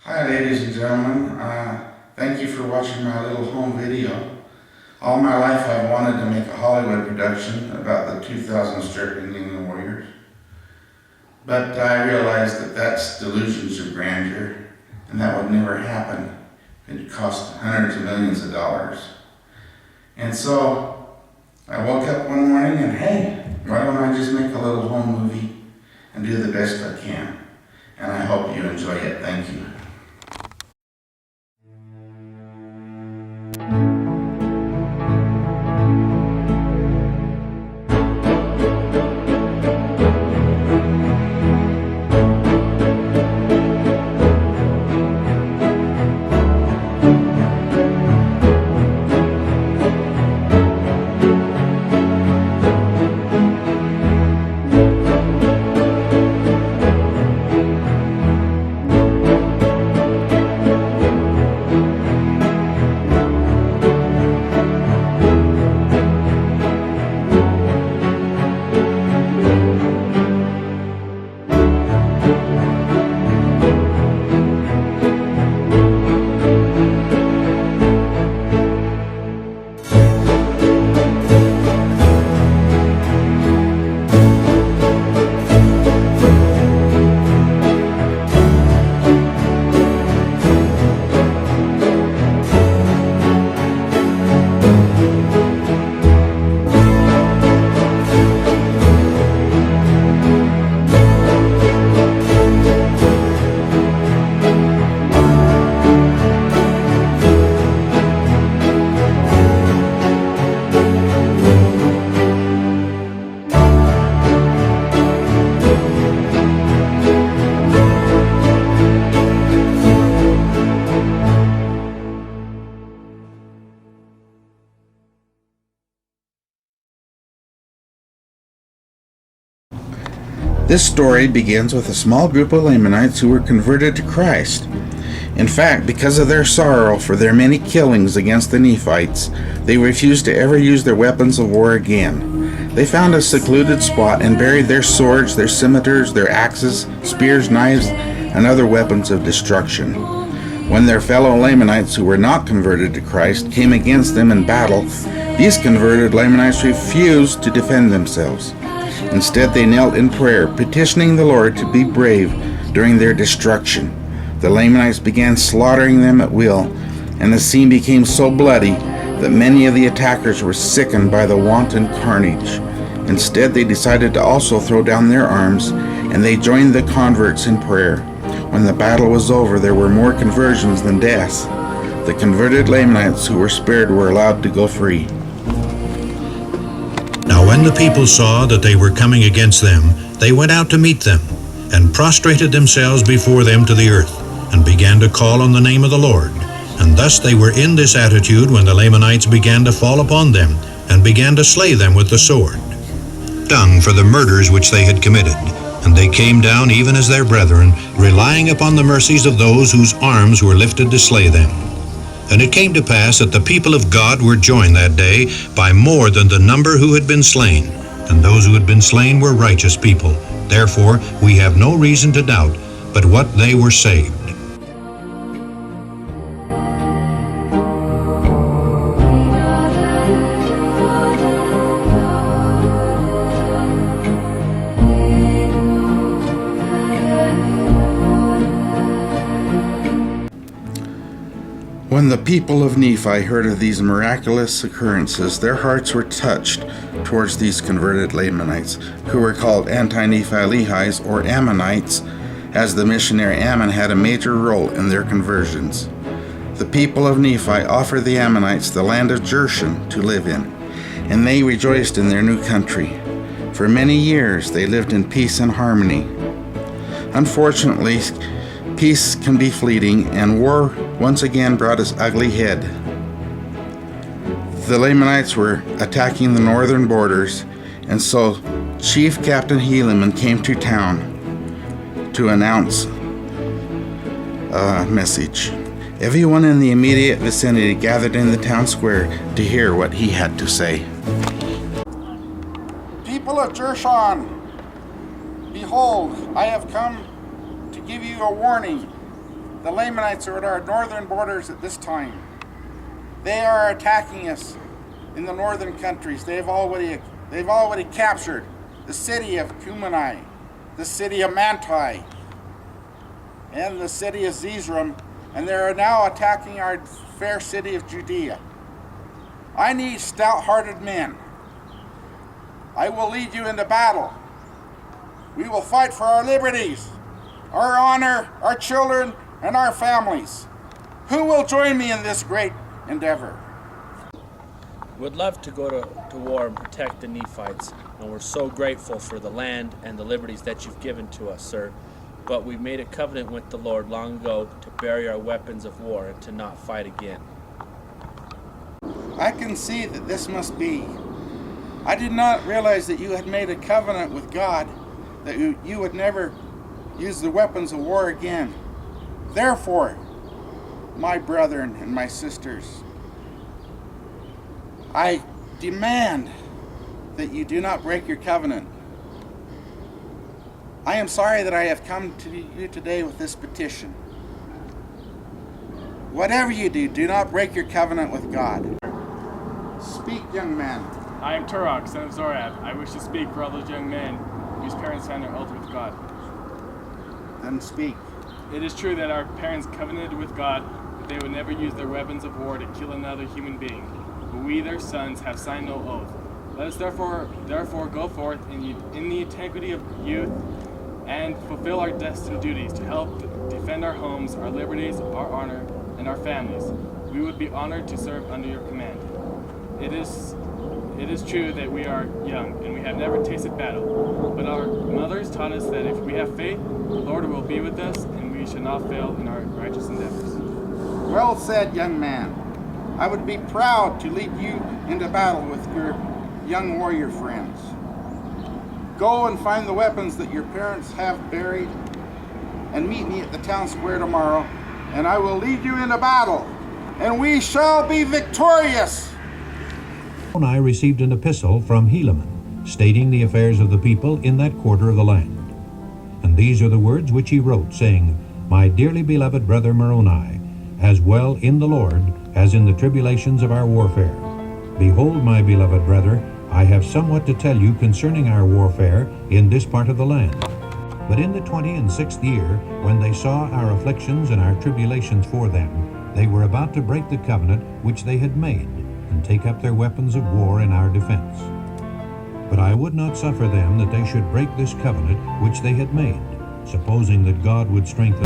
Hi ladies and gentlemen, thank you for watching my little home video. All my life I've wanted to make a Hollywood production about the 2000 Stripling and the Warriors. But I realized that that's delusions of grandeur, and that would never happen. It'd cost hundreds of millions of dollars. And so I woke up one morning and hey, why don't I just make a little home movie and do the best I can. And I hope you enjoy it. Thank you. This story begins with a small group of Lamanites who were converted to Christ. In fact, because of their sorrow for their many killings against the Nephites, they refused to ever use their weapons of war again. They found a secluded spot and buried their swords, their scimitars, their axes, spears, knives, and other weapons of destruction. When their fellow Lamanites who were not converted to Christ came against them in battle, these converted Lamanites refused to defend themselves. Instead, they knelt in prayer, petitioning the Lord to be brave during their destruction. The Lamanites began slaughtering them at will, and the scene became so bloody that many of the attackers were sickened by the wanton carnage. Instead, they decided to also throw down their arms, and they joined the converts in prayer. When the battle was over, there were more conversions than deaths. The converted Lamanites who were spared were allowed to go free. Now when the people saw that they were coming against them, they went out to meet them, and prostrated themselves before them to the earth, and began to call on the name of the Lord. And thus they were in this attitude when the Lamanites began to fall upon them, and began to slay them with the sword, stung for the murders which they had committed. And they came down even as their brethren, relying upon the mercies of those whose arms were lifted to slay them. And it came to pass that the people of God were joined that day by more than the number who had been slain. And those who had been slain were righteous people. Therefore we have no reason to doubt but what they were saved. When the people of Nephi heard of these miraculous occurrences, their hearts were touched towards these converted Lamanites, who were called Anti-Nephi-Lehi's or Ammonites, as the missionary Ammon had a major role in their conversions. The people of Nephi offered the Ammonites the land of Jershon to live in, and they rejoiced in their new country. For many years they lived in peace and harmony. Unfortunately, peace can be fleeting, and war once again brought its ugly head. The Lamanites were attacking the northern borders, and so Chief Captain Helaman came to town to announce a message. Everyone in the immediate vicinity gathered in the town square to hear what he had to say. People of Jershon, behold, I have come to give you a warning. The Lamanites are at our northern borders at this time. They are attacking us in the northern countries. They've already captured the city of Cumani, the city of Manti, and the city of Zizram, and they are now attacking our fair city of Judea. I need stout-hearted men. I will lead you into battle. We will fight for our liberties, our honor, our children, and our families. Who will join me in this great endeavor? We'd love to go to war and protect the Nephites, and we're so grateful for the land and the liberties that you've given to us, sir. But we made a covenant with the Lord long ago to bury our weapons of war and to not fight again. I can see that this must be. I did not realize that you had made a covenant with God, that you would never use the weapons of war again. Therefore, my brethren and my sisters, I demand that you do not break your covenant. I am sorry that I have come to you today with this petition. Whatever you do, do not break your covenant with God. Speak, young man. I am Turok, son of Zorab. I wish to speak for all those young men whose parents signed their oath with God. Then speak. It is true that our parents covenanted with God that they would never use their weapons of war to kill another human being. But we, their sons, have signed no oath. Let us therefore go forth in the integrity of youth and fulfill our destined duties to help defend our homes, our liberties, our honor, and our families. We would be honored to serve under your command. It is true that we are young and we have never tasted battle, but our mothers taught us that if we have faith, the Lord will be with us and we shall not fail in our righteous endeavors. Well said, young man. I would be proud to lead you into battle with your young warrior friends. Go and find the weapons that your parents have buried and meet me at the town square tomorrow, and I will lead you into battle, and we shall be victorious. I received an epistle from Helaman, stating the affairs of the people in that quarter of the land. And these are the words which he wrote, saying, My dearly beloved brother Moroni, as well in the Lord as in the tribulations of our warfare. Behold, my beloved brother, I have somewhat to tell you concerning our warfare in this part of the land. But in the 26th year, when they saw our afflictions and our tribulations for them, they were about to break the covenant which they had made, and take up their weapons of war in our defense. But I would not suffer them that they should break this covenant which they had made, supposing that God would strengthen